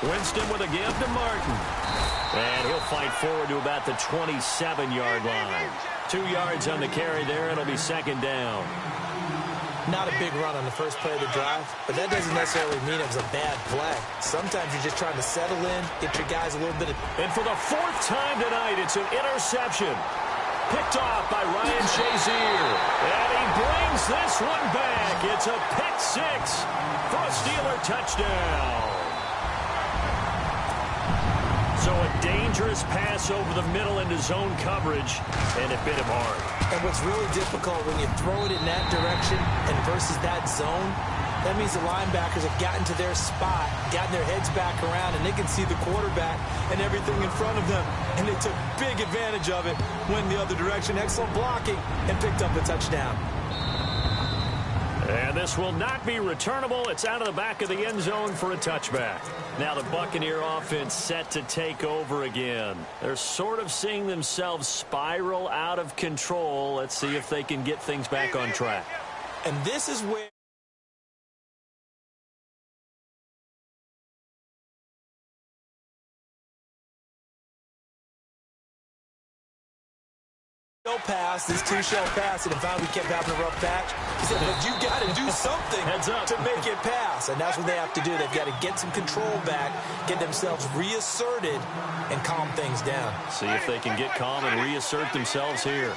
Winston with a give to Martin. And he'll fight forward to about the 27-yard line. 2 yards on the carry there. It'll be second down. Not a big run on the first play of the drive, but that doesn't necessarily mean it was a bad play. Sometimes you're just trying to settle in, get your guys a little bit of... And for the 4th time tonight, it's an interception. Picked off by Ryan Shazier. And he brings this one back. It's a pick 6 for a Steeler touchdown. So a dangerous pass over the middle into zone coverage, and it bit him hard. And what's really difficult when you throw it in that direction and versus that zone, that means the linebackers have gotten to their spot, gotten their heads back around, and they can see the quarterback and everything in front of them. And they took big advantage of it, went the other direction, excellent blocking, and picked up a touchdown. And this will not be returnable. It's out of the back of the end zone for a touchback. Now the Buccaneer offense set to take over again. They're sort of seeing themselves spiral out of control. Let's see if they can get things back on track. And this is where... pass, this 2 shell pass, and finally we kept having a rough patch. He said, but you got to do something to make it pass, and that's what they have to do. They've got to get some control back, get themselves reasserted, and calm things down. See if they can get calm and reassert themselves here.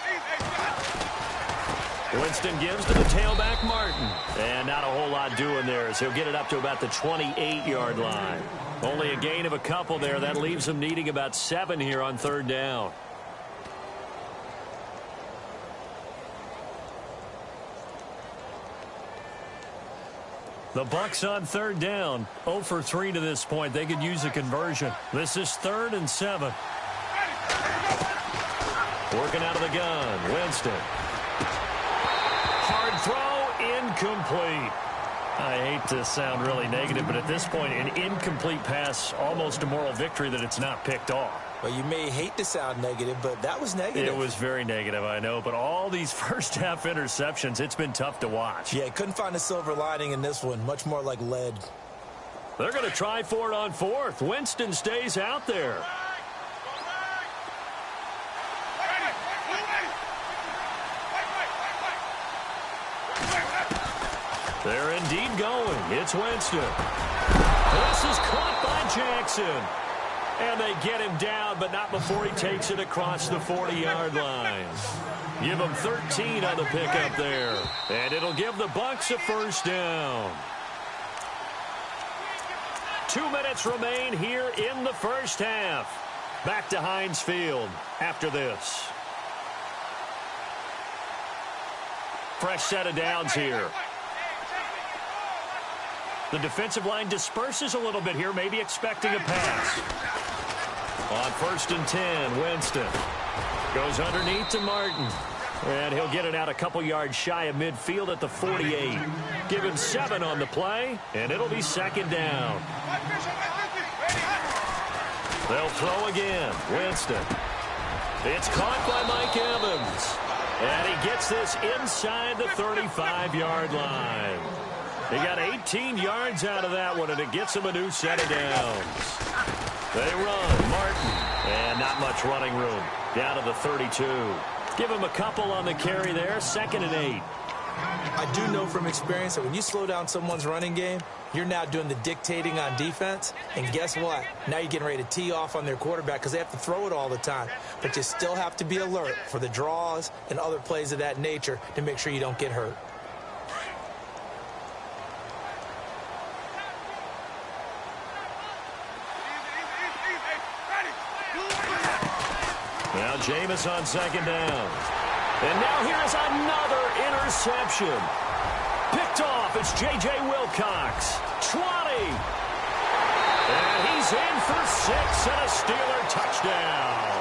Winston gives to the tailback, Martin. And not a whole lot doing there as he'll get it up to about the 28-yard line. Only a gain of a couple there. That leaves them needing about 7 here on 3rd down. The Bucs on 3rd down. 0 for 3 to this point. They could use a conversion. This is 3rd and 7. Working out of the gun. Winston. Hard throw. Incomplete. I hate to sound really negative, but at this point, an incomplete pass, almost a moral victory that it's not picked off. Well, you may hate to sound negative, but that was negative. It was very negative, I know. But all these first-half interceptions, it's been tough to watch. Yeah, couldn't find a silver lining in this one. Much more like lead. They're going to try for it on 4th. Winston stays out there. They're indeed going. It's Winston. This is caught by Jackson. And they get him down, but not before he takes it across the 40-yard line. Give him 13 on the pickup there. And it'll give the Bucs a 1st down. 2 minutes remain here in the 1st half. Back to Heinz Field after this. Fresh set of downs here. The defensive line disperses a little bit here, maybe expecting a pass. On 1st and 10, Winston goes underneath to Martin. And he'll get it out a couple yards shy of midfield at the 48. Give him 7 on the play, and it'll be 2nd down. They'll throw again. Winston. It's caught by Mike Evans. And he gets this inside the 35-yard line. He got 18 yards out of that one, and it gets him a new set of downs. They run. Martin. And not much running room. Down to the 32. Give him a couple on the carry there. 2nd and 8. I do know from experience that when you slow down someone's running game, you're now doing the dictating on defense. And guess what? Now you're getting ready to tee off on their quarterback because they have to throw it all the time. But you still have to be alert for the draws and other plays of that nature to make sure you don't get hurt. Now Jameis on 2nd down. And now here's another interception. Picked off. It's J.J. Wilcox. 20. And he's in for 6 and a Steeler touchdown.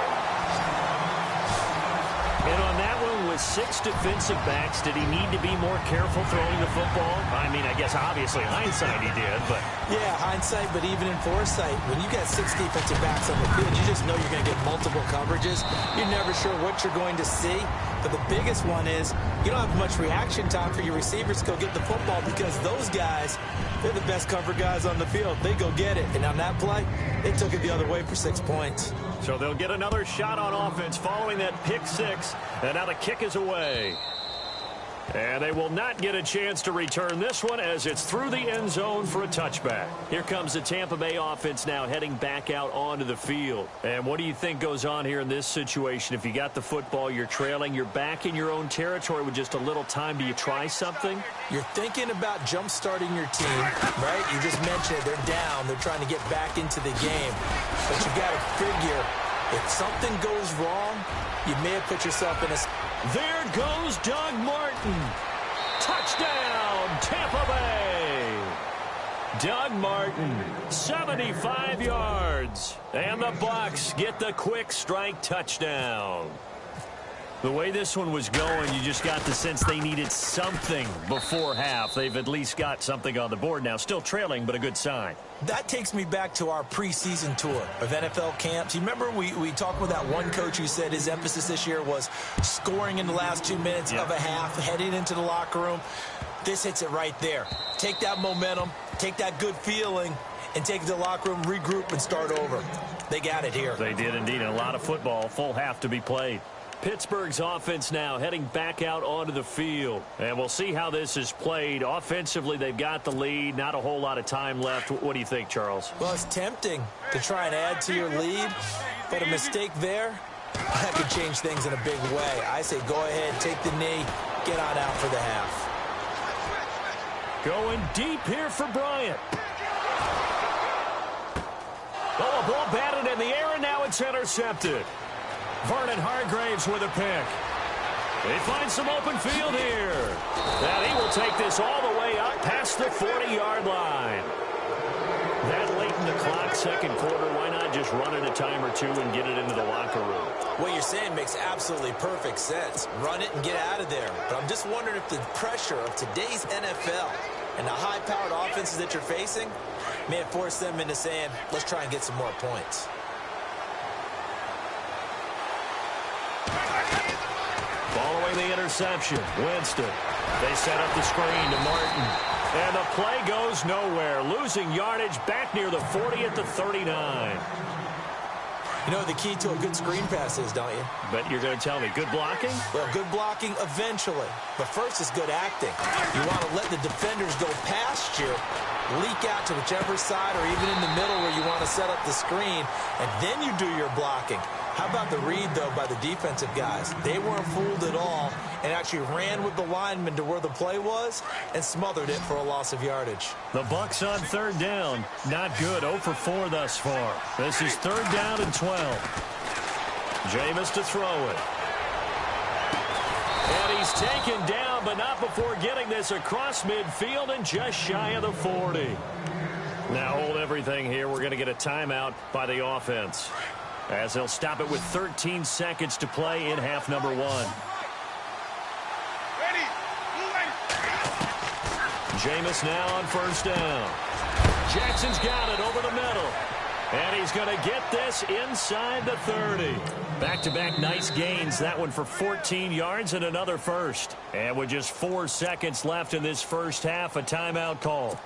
And on that one, with 6 defensive backs, did he need to be more careful throwing the football? I mean, I guess obviously hindsight he did, but... Yeah, hindsight, but even in foresight, when you got 6 defensive backs on the field, you just know you're going to get multiple coverages. You're never sure what you're going to see. But the biggest one is you don't have much reaction time for your receivers to go get the football because those guys, they're the best cover guys on the field. They go get it. And on that play, they took it the other way for 6 points. So they'll get another shot on offense following that pick 6. And now the kick is away. And they will not get a chance to return this one as it's through the end zone for a touchback. Here comes the Tampa Bay offense now heading back out onto the field. And what do you think goes on here in this situation? If you got the football, you're trailing, you're back in your own territory with just a little time. Do you try something? You're thinking about jump-starting your team, right? You just mentioned it. They're down. They're trying to get back into the game. But you got to figure if something goes wrong, you may have put yourself in a... There goes Doug Martin. Touchdown, Tampa Bay. Doug Martin, 75 yards. And the Bucs get the quick strike touchdown. The way this one was going, you just got the sense they needed something before half. They've at least got something on the board now. Still trailing, but a good sign. That takes me back to our preseason tour of NFL camps. You remember we talked with that one coach who said his emphasis this year was scoring in the last 2 minutes of a half, heading into the locker room. This hits it right there. Take that momentum, take that good feeling, and take it to the locker room, regroup, and start over. They got it here. They did indeed. A lot of football, full half to be played. Pittsburgh's offense now heading back out onto the field. And we'll see how this is played. Offensively, they've got the lead. Not a whole lot of time left. What do you think, Charles? Well, it's tempting to try and add to your lead. But a mistake there, that could change things in a big way. I say go ahead, take the knee, get on out for the half. Going deep here for Bryant. Oh, a ball batted in the air, and now it's intercepted. Vernon Hargraves with a pick. They find some open field here. And he will take this all the way up past the 40-yard line. That late in the clock, second quarter, why not just run it a time or two and get it into the locker room? What you're saying makes absolutely perfect sense. Run it and get out of there. But I'm just wondering if the pressure of today's NFL and the high-powered offenses that you're facing may have forced them into saying, let's try and get some more points. Following the interception, Winston. They set up the screen to Martin. And the play goes nowhere. Losing yardage back near the 40 at the 39. You know the key to a good screen pass is, don't you? But you're going to tell me, good blocking? Well, good blocking eventually. But first is good acting. You want to let the defenders go past you, leak out to whichever side or even in the middle where you want to set up the screen, and then you do your blocking. How about the read, though, by the defensive guys? They weren't fooled at all and actually ran with the lineman to where the play was and smothered it for a loss of yardage. The Bucs on third down. Not good. 0 for 4 thus far. This is third down and 12. Jameis to throw it. And he's taken down, but not before getting this across midfield and just shy of the 40. Now hold everything here. We're going to get a timeout by the offense, as they'll stop it with 13 seconds to play in half number 1. Jameis now on first down. Jackson's got it over the middle. And he's going to get this inside the 30. Back-to-back nice gains. That one for 14 yards and another first. And with just 4 seconds left in this first half, a timeout call.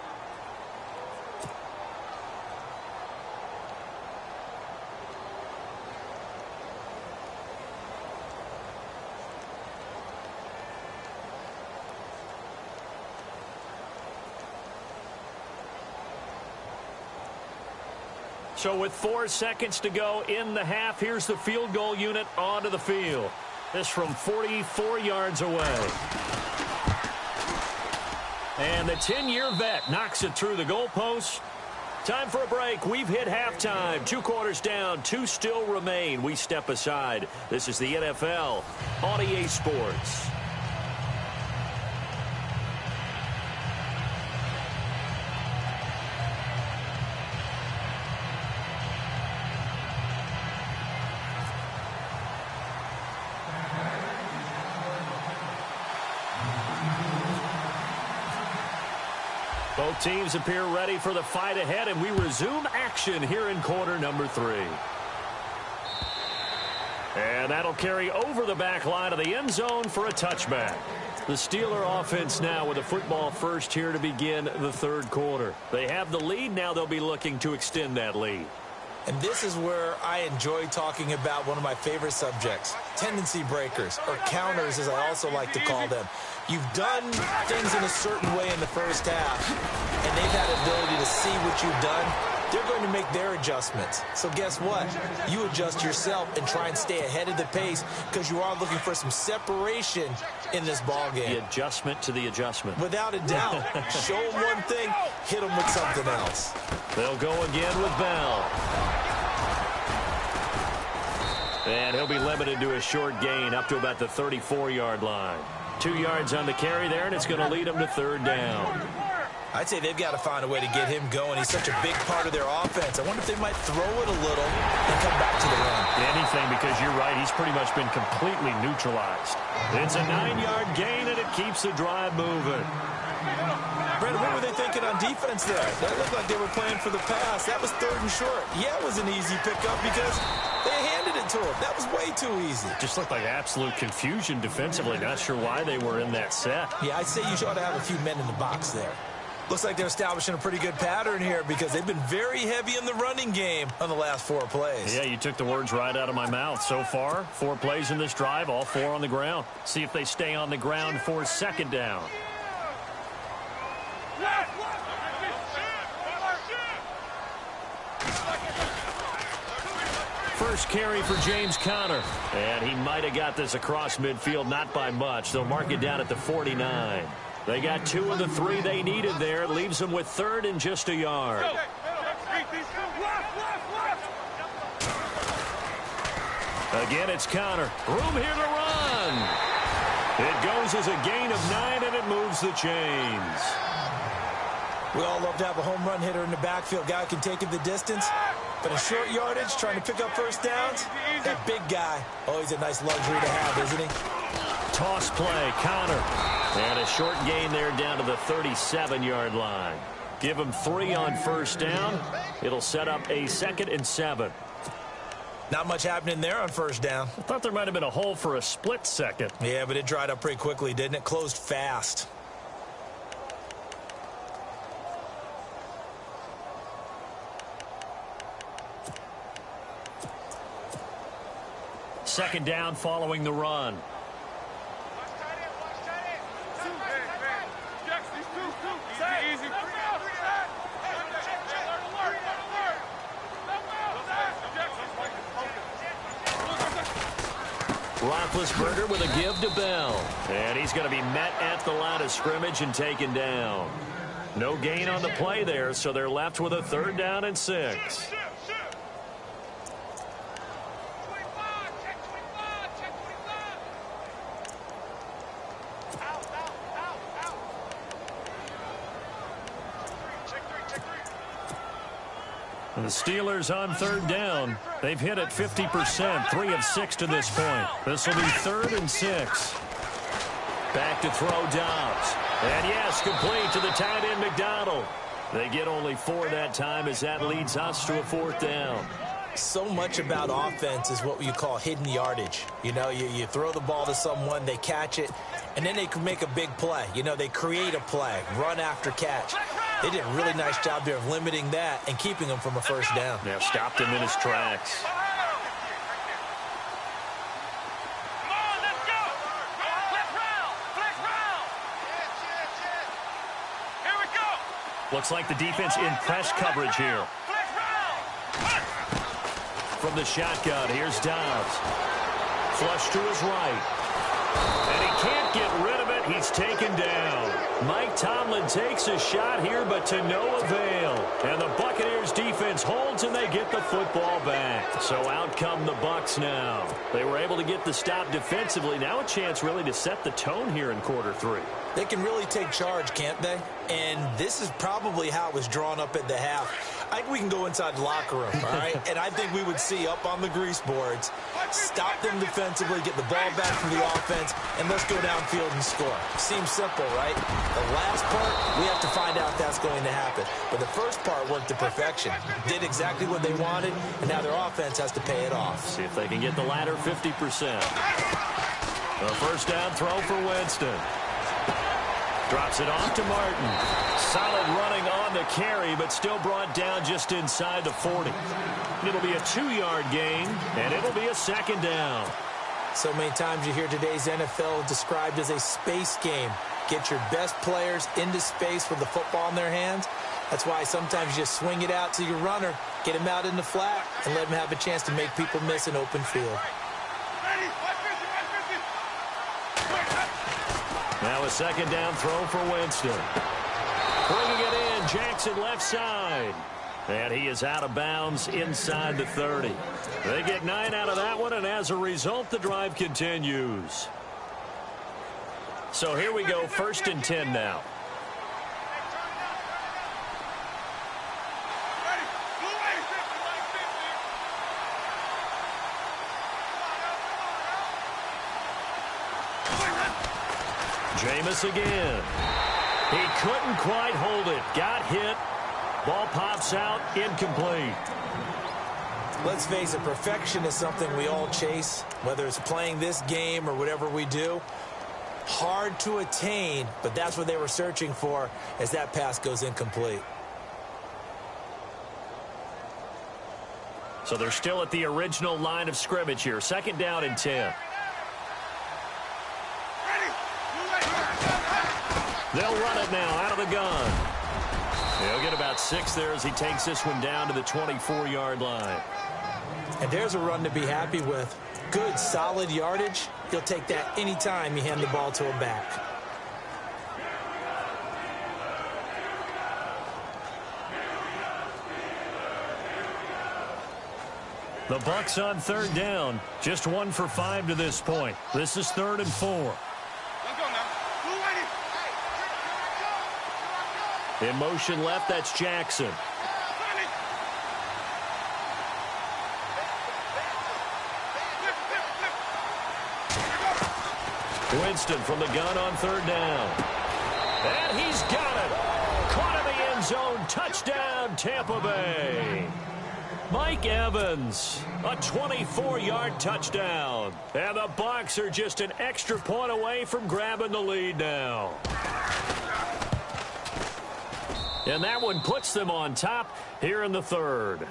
So with 4 seconds to go in the half, here's the field goal unit onto the field. This from 44 yards away. And the 10-year vet knocks it through the goalpost. Time for a break. We've hit halftime. 2 quarters down, 2 still remain. We step aside. This is the NFL on EA Sports. Both teams appear ready for the fight ahead, and we resume action here in quarter number 3. And that'll carry over the back line of the end zone for a touchback. The Steeler offense now with a football first here to begin the third quarter. They have the lead. Now they'll be looking to extend that lead. And this is where I enjoy talking about one of my favorite subjects, tendency breakers, or counters as I also like to call them. You've done things in a certain way in the first half, and they've had the ability to see what you've done. They're going to make their adjustments. So guess what? You adjust yourself and try and stay ahead of the pace because you are looking for some separation in this ball game. The adjustment to the adjustment. Without a doubt. Show them one thing, hit them with something else. They'll go again with Bell. And he'll be limited to a short gain up to about the 34-yard line. 2 yards on the carry there, and it's going to lead them to third down. I'd say they've got to find a way to get him going. He's such a big part of their offense. I wonder if they might throw it a little and come back to the run. Anything, because you're right. He's pretty much been completely neutralized. It's a 9-yard gain, and it keeps the drive moving. Brandon, what were they thinking on defense there? That looked like they were playing for the pass. That was 3rd and short. Yeah, it was an easy pickup because they handed it to him. That was way too easy. Just looked like absolute confusion defensively. Not sure why they were in that set. Yeah, I'd say you ought to have a few men in the box there. Looks like they're establishing a pretty good pattern here because they've been very heavy in the running game on the last 4 plays. Yeah, you took the words right out of my mouth. So far, 4 plays in this drive, all 4 on the ground. See if they stay on the ground for second down. First carry for James Conner. And he might have got this across midfield, not by much. They'll mark it down at the 49. They got 2 of the 3 they needed there. It leaves them with 3rd and just a yard. Again, it's Conner. Room here to run. It goes as a gain of 9, and it moves the chains. We all love to have a home run hitter in the backfield. Guy can take it the distance. But in short yardage, trying to pick up first downs, that big guy, always a nice luxury to have, isn't he? Toss play, Conner. And a short gain there down to the 37-yard line. Give him 3 on first down. It'll set up a 2nd and 7. Not much happening there on first down. I thought there might have been a hole for a split second. Yeah, but it dried up pretty quickly, didn't it? Closed fast. Second down following the run. Roethlisberger with a give to Bell. And he's going to be met at the line of scrimmage and taken down. No gain on the play there, so they're left with a 3rd down and 6. And the Steelers on 3rd down. They've hit it 50%, 3 of 6 to this point. This will be 3rd and 6. Back to throw Dobbs. And yes, complete to the tight end McDonald. They get only 4 that time as that leads us to a 4th down. So much about offense is what you call hidden yardage. You know, you throw the ball to someone, they catch it, and then they can make a big play. You know, they create a play, run after catch. They did a really nice job there of limiting that and keeping him from a first down. Yeah, stopped him in his tracks. Looks like the defense in press coverage here. From the shotgun, here's Dobbs. Flush to his right. And he can't get rid of it. He's taken down. Mike Tomlin takes a shot here, but to no avail. And the Buccaneers defense holds, and they get the football back. So out come the Bucs now. They were able to get the stop defensively. Now a chance really to set the tone here in quarter 3. They can really take charge, can't they? And this is probably how it was drawn up at the half. I think we can go inside the locker room, all right? And I think we would see up on the grease boards, stop them defensively, get the ball back from the offense, and let's go downfield and score. Seems simple, right? The last part, we have to find out if that's going to happen. But the first part worked to perfection. Did exactly what they wanted, and now their offense has to pay it off. See if they can get the latter 50%. A first down throw for Winston. Drops it off to Martin. Solid running on the carry, but still brought down just inside the 40. It'll be a 2-yard gain, and it'll be a second down. So many times you hear today's NFL described as a space game. Get your best players into space with the football in their hands. That's why sometimes you just swing it out to your runner, get him out in the flat, and let him have a chance to make people miss an open field. Now a second down throw for Winston. Bringing it in, Jackson left side. And he is out of bounds inside the 30. They get 9 out of that one, and as a result, the drive continues. So here we go, 1st and 10 now. Jameis again. He couldn't quite hold it. Got hit. Ball pops out. Incomplete. Let's face it, perfection is something we all chase, whether it's playing this game or whatever we do. Hard to attain, but that's what they were searching for as that pass goes incomplete. So they're still at the original line of scrimmage here. 2nd down and 10. They'll run it now out of the gun. He'll get about 6 there as he takes this one down to the 24-yard line. And there's a run to be happy with. Good, solid yardage. He'll take that anytime you hand the ball to him back. The Bucs on 3rd down. Just 1 for 5 to this point. This is 3rd and 4. In motion left, that's Jackson. Winston from the gun on 3rd down. And he's got it. Caught in the end zone. Touchdown, Tampa Bay. Mike Evans, a 24-yard touchdown. And the Bucs are just an extra point away from grabbing the lead now. And that one puts them on top here in the 3rd.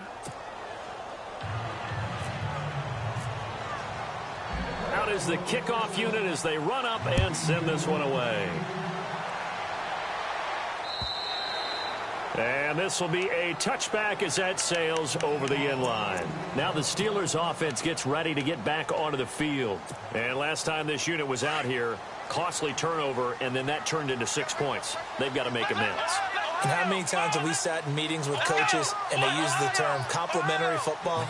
Out is the kickoff unit as they run up and send this one away. And this will be a touchback as that sails over the end line. Now the Steelers offense gets ready to get back onto the field. And last time this unit was out here, costly turnover, and then that turned into 6 points. They've got to make amends. And how many times have we sat in meetings with coaches and they use the term complementary football?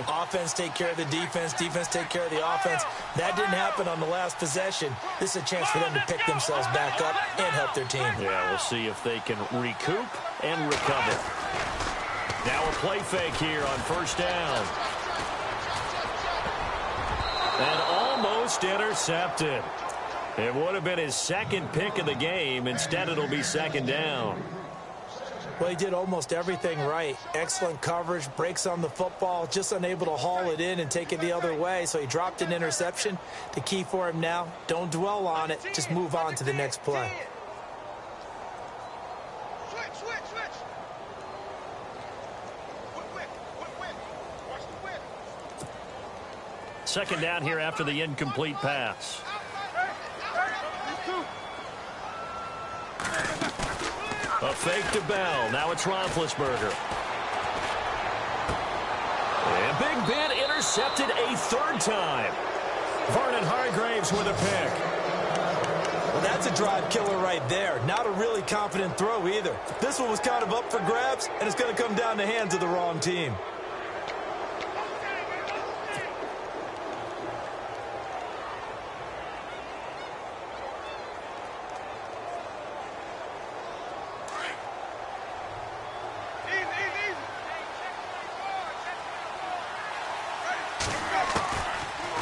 Offense take care of the defense, defense take care of the offense. That didn't happen on the last possession. This is a chance for them to pick themselves back up and help their team. Yeah, we'll see if they can recoup and recover. Now a play fake here on 1st down. And almost intercepted. It would have been his 2nd pick of the game. Instead, it'll be 2nd down. Well, he did almost everything right. Excellent coverage, breaks on the football, just unable to haul it in and take it the other way, so he dropped an interception. The key for him now, don't dwell on it, just move on to the next play. Second down here after the incomplete pass. A fake to Bell. Now it's Roethlisberger. And Big Ben intercepted a 3rd time. Vernon Hargreaves with a pick. Well, that's a drive killer right there. Not a really confident throw either. This one was kind of up for grabs, and it's going to come down the hands of the wrong team.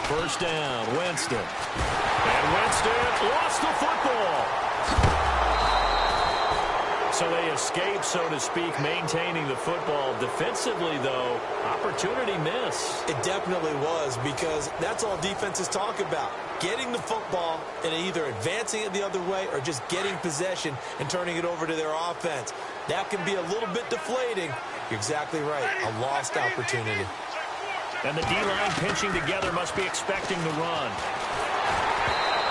First down, Winston. And Winston lost the football. So they escape, so to speak, maintaining the football. Defensively, though, opportunity miss. It definitely was, because that's all defenses talk about. Getting the football and either advancing it the other way or just getting possession and turning it over to their offense. That can be a little bit deflating. You're exactly right. A lost opportunity. And the D-line pinching together must be expecting the run.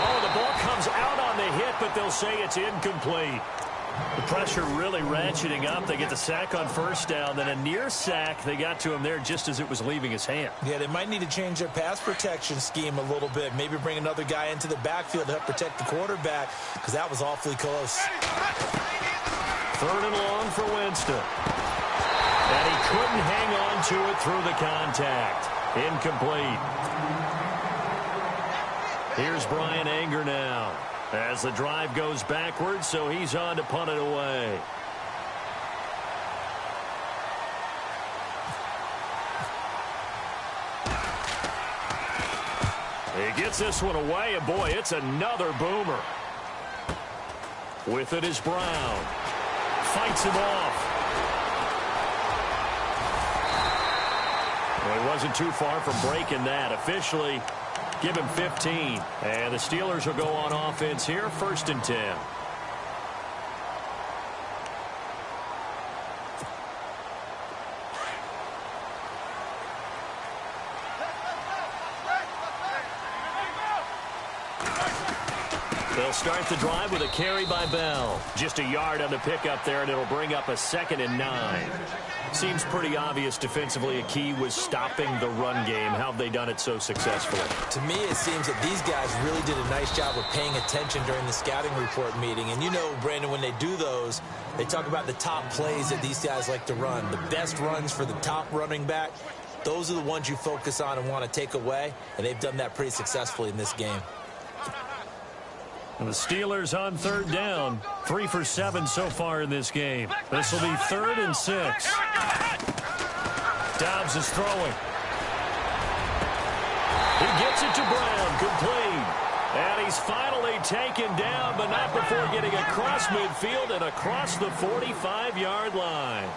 Oh, the ball comes out on the hit, but they'll say it's incomplete. The pressure really ratcheting up. They get the sack on first down, then a near sack. They got to him there just as it was leaving his hand. Yeah, they might need to change their pass protection scheme a little bit. Maybe bring another guy into the backfield to help protect the quarterback, because that was awfully close. Third and long for Winston. And he couldn't hang on to it through the contact. Incomplete. Here's Brian Anger now, as the drive goes backwards, so he's on to punt it away. He gets this one away, and boy, it's another boomer. With it is Brown. Fights him off. Well, he wasn't too far from breaking that. Officially, give him 15. And the Steelers will go on offense here, 1st and 10. They'll start the drive with a carry by Bell. Just a yard on the pickup there, and it'll bring up a 2nd and 9. Seems pretty obvious defensively a key was stopping the run game. How have they done it so successfully? To me, it seems that these guys really did a nice job of paying attention during the scouting report meeting. And you know, Brandon, when they do those, they talk about the top plays that these guys like to run. The best runs for the top running back, those are the ones you focus on and want to take away. And they've done that pretty successfully in this game. And the Steelers on 3rd down. 3 for 7 so far in this game. This will be 3rd and 6. Dobbs is throwing. He gets it to Brown, complete. And he's finally taken down, but not before getting across midfield and across the 45-yard line.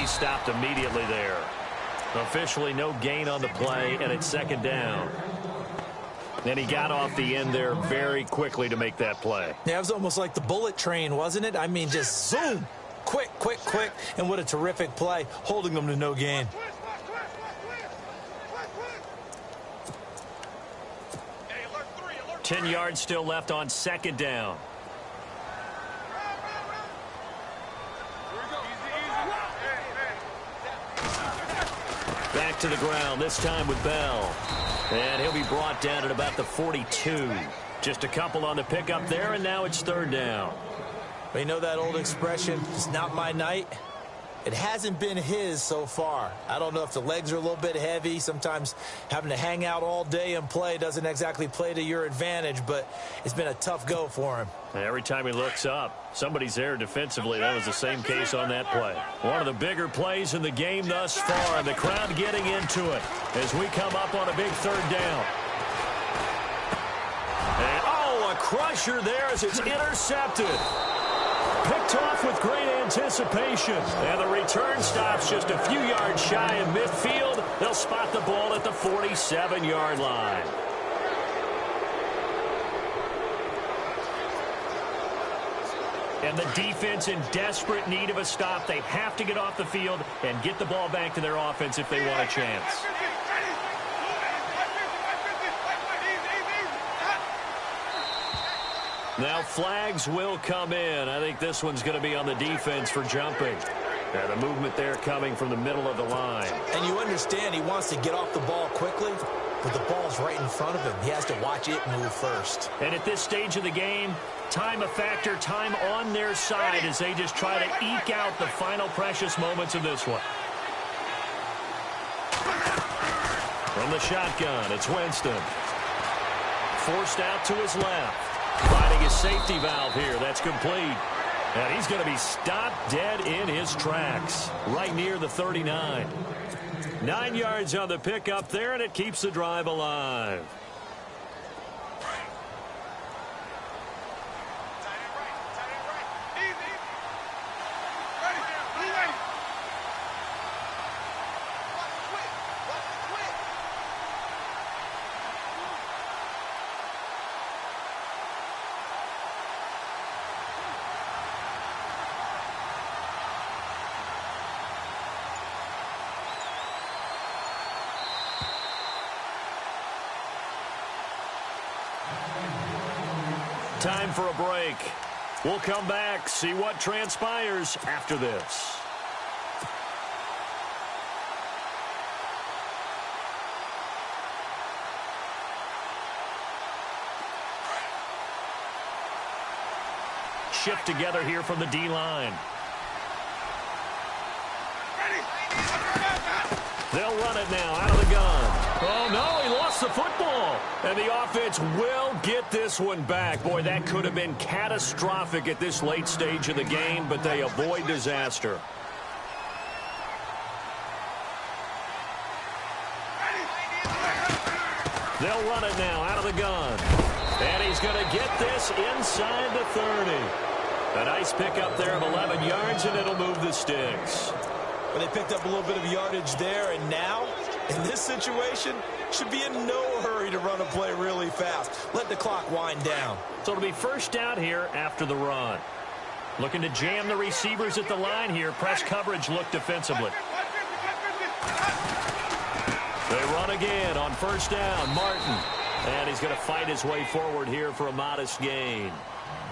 Stopped immediately there. Officially no gain on the play, and it's 2nd down. And he got off the end there very quickly to make that play. Yeah, it was almost like the bullet train, wasn't it? I mean, just zoom. Quick, quick, quick. And what a terrific play, holding them to no gain. Alert 10 yards still left on 2nd down. Back to the ground, this time with Bell. And he'll be brought down at about the 42. Just a couple on the pickup there, and now it's 3rd down. Well, you know that old expression, it's not my night? It hasn't been his so far. I don't know if the legs are a little bit heavy. Sometimes having to hang out all day and play doesn't exactly play to your advantage, but it's been a tough go for him. Every time he looks up, somebody's there defensively. That was the same case on that play. One of the bigger plays in the game thus far. The crowd getting into it as we come up on a big 3rd down. And, oh, a crusher there as it's intercepted. Picked off with great anticipation. And the return stops just a few yards shy of midfield. They'll spot the ball at the 47-yard line. And the defense in desperate need of a stop. They have to get off the field and get the ball back to their offense if they want a chance. Now flags will come in. I think this one's going to be on the defense for jumping. And the movement there coming from the middle of the line. And you understand he wants to get off the ball quickly, but the ball's right in front of him. He has to watch it move first. And at this stage of the game, time a factor, time on their side as they just try to eke out the final precious moments of this one. From the shotgun, it's Winston. Forced out to his left. Finding his safety valve here. That's complete. And he's going to be stopped dead in his tracks. Right near the 39. 9 yards on the pickup there, and it keeps the drive alive. Time for a break. We'll come back, see what transpires after this. Shift together here from the D-line. They'll run it now out of the gun. Oh, no, he lost the football. And the offense will get this one back. Boy, that could have been catastrophic at this late stage of the game, but they avoid disaster. They'll run it now out of the gun. And he's going to get this inside the 30. A nice pickup there of 11 yards, and it'll move the sticks. Well, they picked up a little bit of yardage there, and now, in this situation, should be in no hurry to run a play really fast. Let the clock wind down. So it'll be first down here after the run. Looking to jam the receivers at the line here. Press coverage look defensively. They run again on first down. Martin. And he's going to fight his way forward here for a modest gain.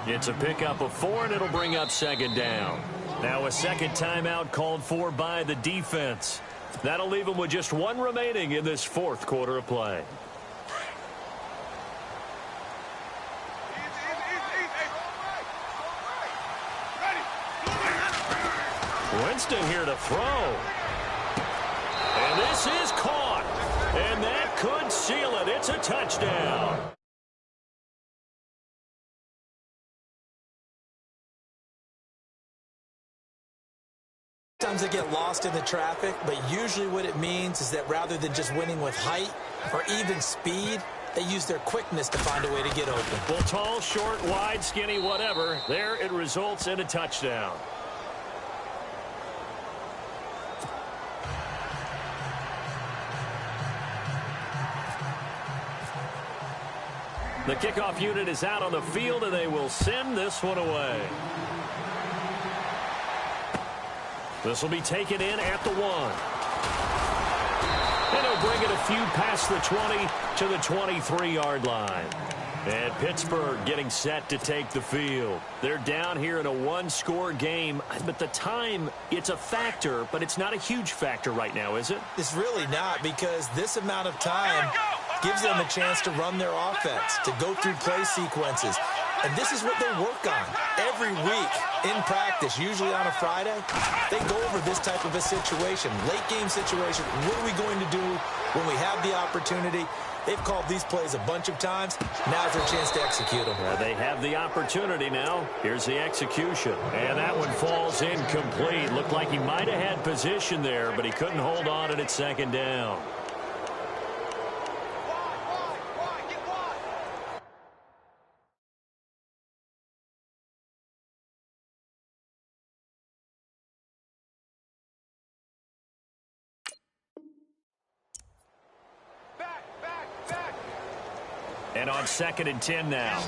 It's a pickup of 4, and it'll bring up second down. Now a second timeout called for by the defense. That'll leave them with just 1 remaining in this fourth quarter of play. Winston here to throw. And this is caught. And that could seal it. It's a touchdown. Sometimes they get lost in the traffic, but usually what it means is that rather than just winning with height or even speed, they use their quickness to find a way to get open. Well, tall, short, wide, skinny, whatever. There it results in a touchdown. The kickoff unit is out on the field, and they will send this one away. This will be taken in at the 1. And he'll bring it a few past the 20 to the 23-yard line. And Pittsburgh getting set to take the field. They're down here in a 1-score game, but the time, it's a factor, but it's not a huge factor right now, is it? It's really not, because this amount of time gives them a chance to run their offense, to go through play sequences. And this is what they work on every week in practice, usually on a Friday. They go over this type of a situation, late game situation. What are we going to do when we have the opportunity? They've called these plays a bunch of times. Now's their chance to execute them. Well, they have the opportunity now. Here's the execution. And that one falls incomplete. Looked like he might have had position there, but he couldn't hold on to it at second down. And on 2nd and 10 now.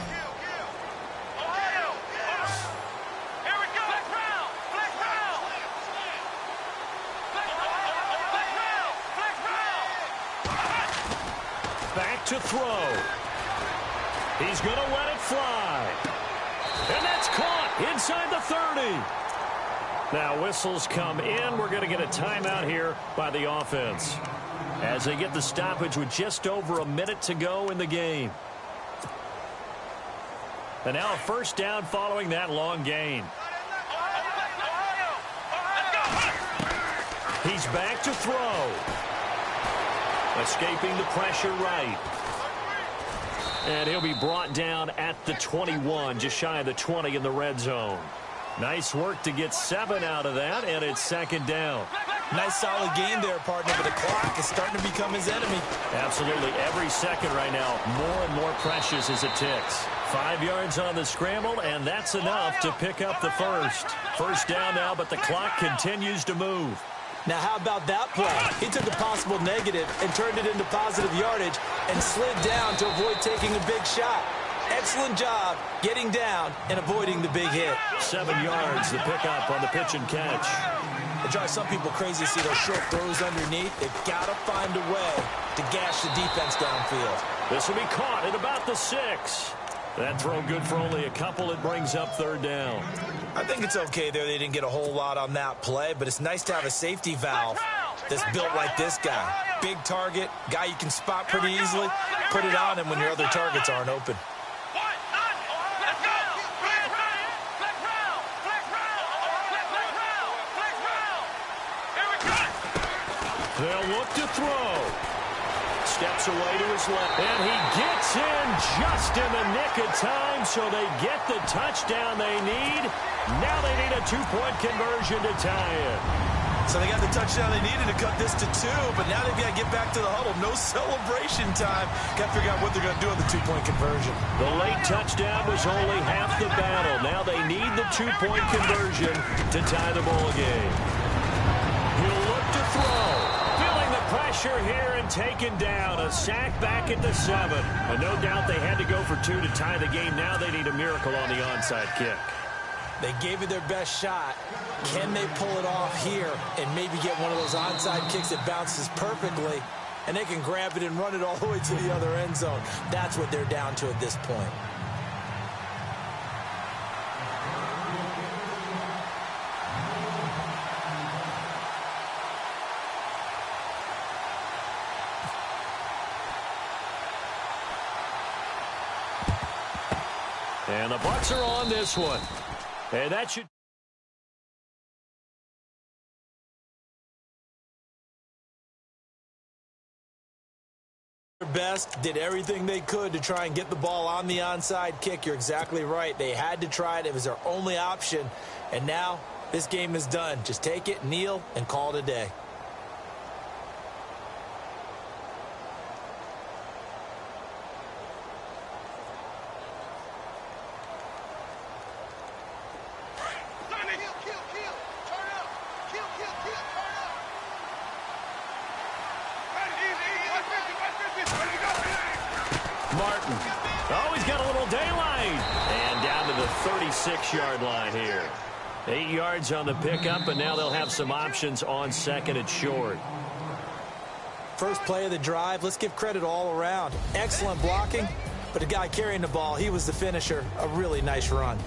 Back to throw. He's going to let it fly. And that's caught inside the 30. Now whistles come in. We're going to get a timeout here by the offense, as they get the stoppage with just over a minute to go in the game. And now a first down following that long gain. He's back to throw. Escaping the pressure right. And he'll be brought down at the 21, just shy of the 20 in the red zone. Nice work to get 7 out of that, and it's second down. Nice solid game there, partner, but the clock is starting to become his enemy. Absolutely. Every second right now, more and more precious as it ticks. 5 yards on the scramble, and that's enough to pick up the first. First down now, but the clock continues to move. Now, how about that play? He took a possible negative and turned it into positive yardage and slid down to avoid taking a big shot. Excellent job getting down and avoiding the big hit. 7 yards, the pickup on the pitch and catch. It drives some people crazy to see those short throws underneath. They've got to find a way to gash the defense downfield. This will be caught at about the 6. That throw good for only a couple. It brings up third down. I think it's okay there. They didn't get a whole lot on that play, but it's nice to have a safety valve that's built like this guy. Big target, guy you can spot pretty easily. Put it on him when your other targets aren't open. They'll look to throw. Steps away to his left. And he gets in just in the nick of time, so they get the touchdown they need. Now they need a 2-point conversion to tie it. So they got the touchdown they needed to cut this to 2, but now they've got to get back to the huddle. No celebration time. Got to figure out what they're going to do on the 2-point conversion. The late touchdown was only half the battle. Now they need the 2-point conversion to tie the ball game. He'll look to throw. Feeling the pressure here and taken down. A sack back at the 7. And no doubt they had to go for 2 to tie the game. Now they need a miracle on the onside kick. They gave it their best shot. Can they pull it off here and maybe get one of those onside kicks that bounces perfectly, and they can grab it and run it all the way to the other end zone? That's what they're down to at this point. And the Bucs are on this one. And that should... Best, did everything they could to try and get the ball on the onside kick. You're exactly right. They had to try it. It was their only option. And now this game is done. Just take it, kneel, and call it a day. Martin. Oh, he's got a little daylight. And down to the 36-yard line here. 8 yards on the pickup, and now they'll have some options on second and short. First play of the drive, let's give credit all around. Excellent blocking, but the guy carrying the ball, he was the finisher. A really nice run.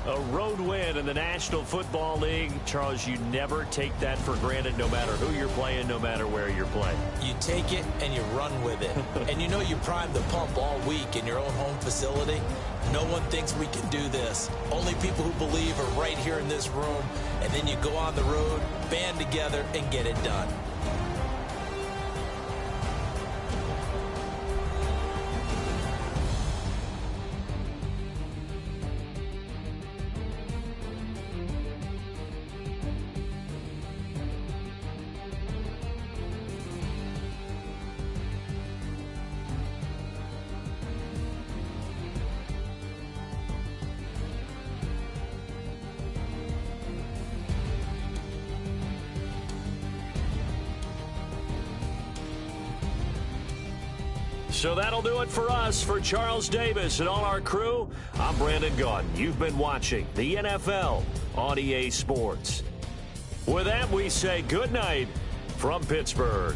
A road win in the National Football League. Charles, you never take that for granted no matter who you're playing, no matter where you're playing. You take it and you run with it. And you know you primed the pump all week in your own home facility. No one thinks we can do this. Only people who believe are right here in this room. And then you go on the road, band together, and get it done. So that'll do it for us. For Charles Davis and all our crew, I'm Brandon Gaudin. You've been watching the NFL on EA Sports. With that, we say good night from Pittsburgh.